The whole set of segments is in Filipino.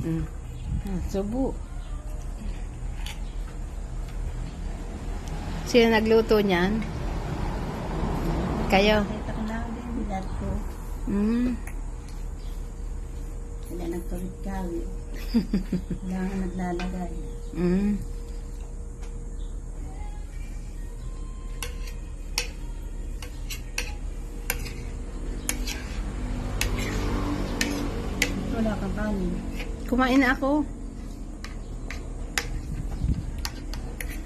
Mm. Subo. Sino nagluto niyan? Kayo? Kita ko na din, bilat ko. Mm. Wala nagtulit kawi. Wala nga naglalagay. Mm. Wala kang kanin. Kumain na ako.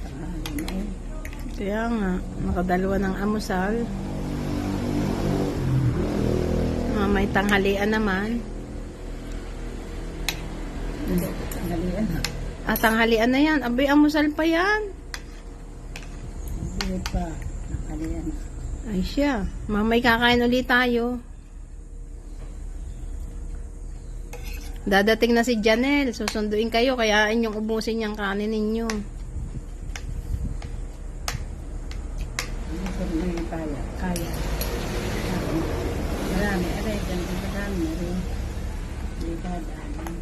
Tanghali na eh. Kaya nga, nakadalawa ng amusal. May tanghalian naman. Hindi, tanghalian ha. Tanghalian na yan. Abay, amusal pa yan. Hindi pa. Tanghalian na. Ay siya. Mamay kakain ulit tayo. Dadating na si Janelle. Susunduin kayo. Kaya inyong ubusin yung kanin ninyo. Hindi ko rin yung kaya. Kaya. Marami. Aray, ganito marami. Aray. Hindi ka daan.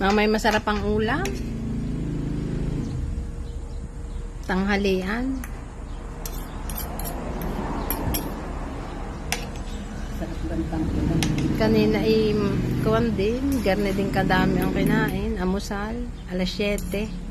Mamay masarap ang ulam. Tanghalian. Sarap bantang ulam. Kanina kuwan din. Garne din kadami ang kinain. Amusal. Alas 7.